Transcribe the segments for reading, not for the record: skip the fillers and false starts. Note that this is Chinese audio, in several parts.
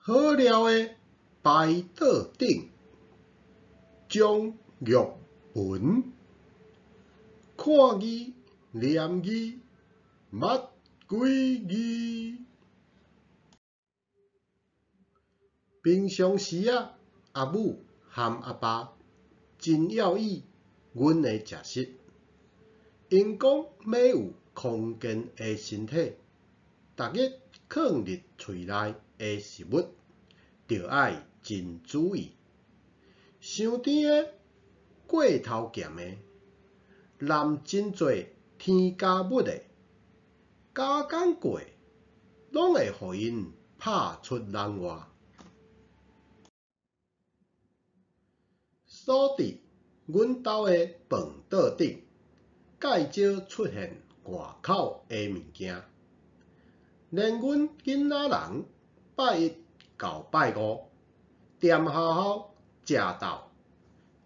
好料的排桌顶，将玉盆，看字念字，捌几字。平常时阿母和阿爸真要意阮的食食，因讲要有康健的身体，逐日放入喙内的食物，着爱真注意。伤甜的、过头咸的，淋真侪添加物的，加工过，拢会互因拍出人外。所以，阮兜的饭桌顶，介少出现外口的物件。连阮囡仔人拜一到拜五，踮好好食到，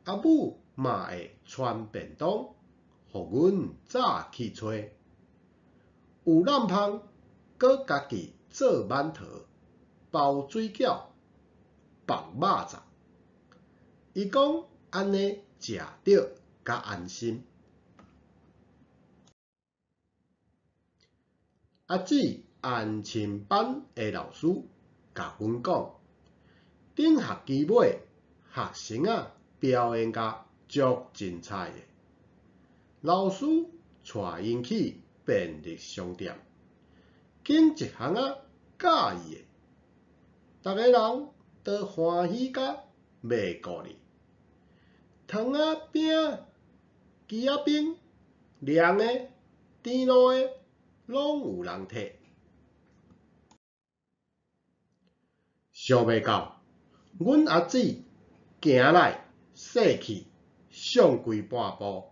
阿母嘛会传便当，互阮早去找。有难芳，搁家己做馒头、包水饺、放肉粽。伊讲安尼食着较安心。阿姊安亲班的老师甲阮讲，顶学期尾学生表演甲足精彩的，老师带因去便利商店，拣一项喜意的，逐个人都欢喜甲袂顾哩。汤饼、鸡饼、凉的、甜卤的，拢有人摕。想袂到，阮阿姊行来说去，上几半步，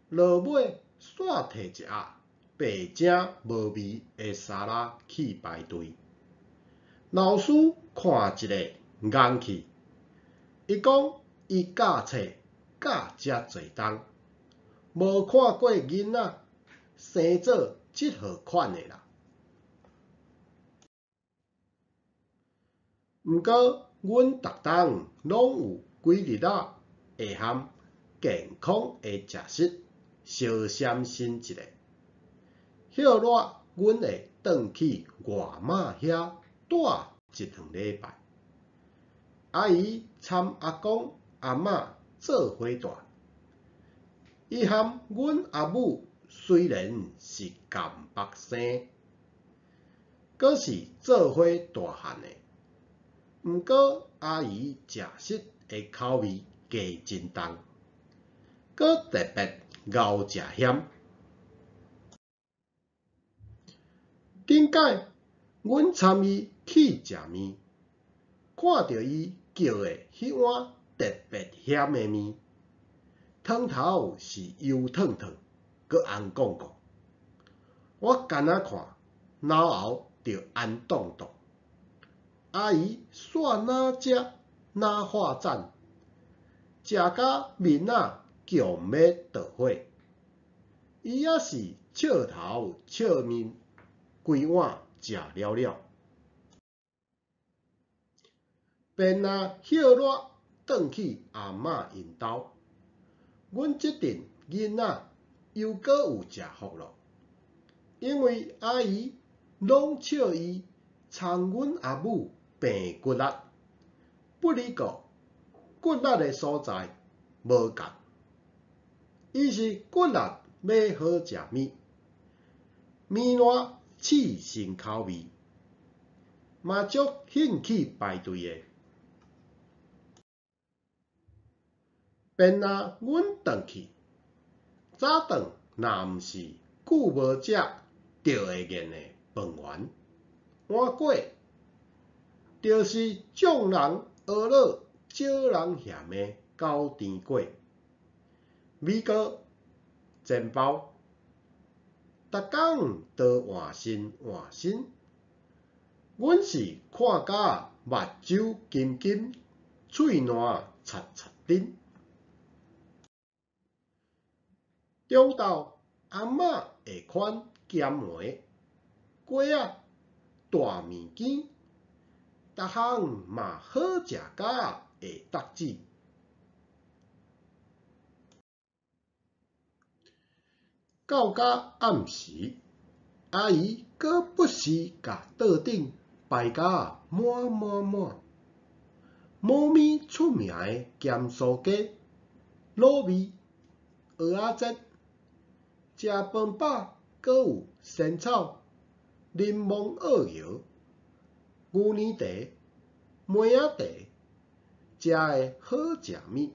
落尾煞摕一盒白正无味的沙拉去排队。老师看一个硬去，伊讲伊教册教遮侪冬，无看过囡仔生做即号款的啦。毋过，阮逐冬拢有几日下含健康的食食，小闪身一下。歇热，阮会转去外妈遐住一两礼拜。阿姨参阿公阿嬷做伙住，伊和阮阿母虽然是同北生，阁是做伙大汉的。毋过阿姨食食的口味加真重，阁特别熬食咸。顶摆阮参伊去食面，看到伊叫的迄碗特别咸的面，汤头是油烫烫，阁红滚滚。我干看，脑后就安冻冻。阿姨煞哪食哪化赞，食甲面强要倒火。伊也是笑头笑面，规碗食了了。便歇热转去阿嬷因兜，阮即阵囡仔又阁有食福咯，因为阿姨拢笑伊参阮阿母病骨力，不离个骨力的所在无共。伊是骨力要好食面，面烂刺身口味，嘛足兴趣排队的。便阮转去，早顿若毋是久无食就会厌的饭圆、碗粿，就是众人学落少人嫌的高甜粿、米糕、煎包，逐工都换新换新。阮是看甲目睭金金，喙烂擦擦顶。中昼阿嬷会款咸糜、粿大面筋、逐项嘛好食甲会得志。到甲暗时，阿姨搁不时甲桌顶摆甲满满满。猫咪出名的咸酥鸡、卤味、蚵仔煎、食饭饱，搁有仙草、柠檬澳摇、牛年茶、梅仔茶，食的好食物。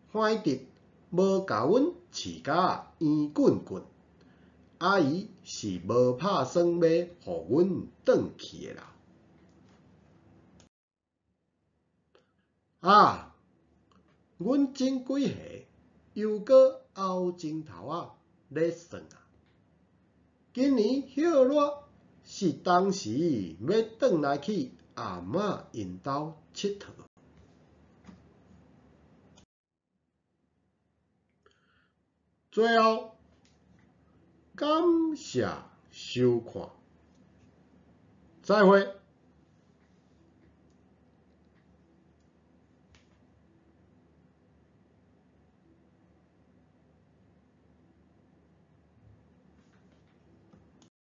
反正无甲阮饲甲圆滚滚，阿姨是无拍算要互阮转去的啦。啊！阮前几下又搁后前头咧算啊，今年许热是当时要转来去阿嬷因兜佚佗。最后，感谢收看，再会。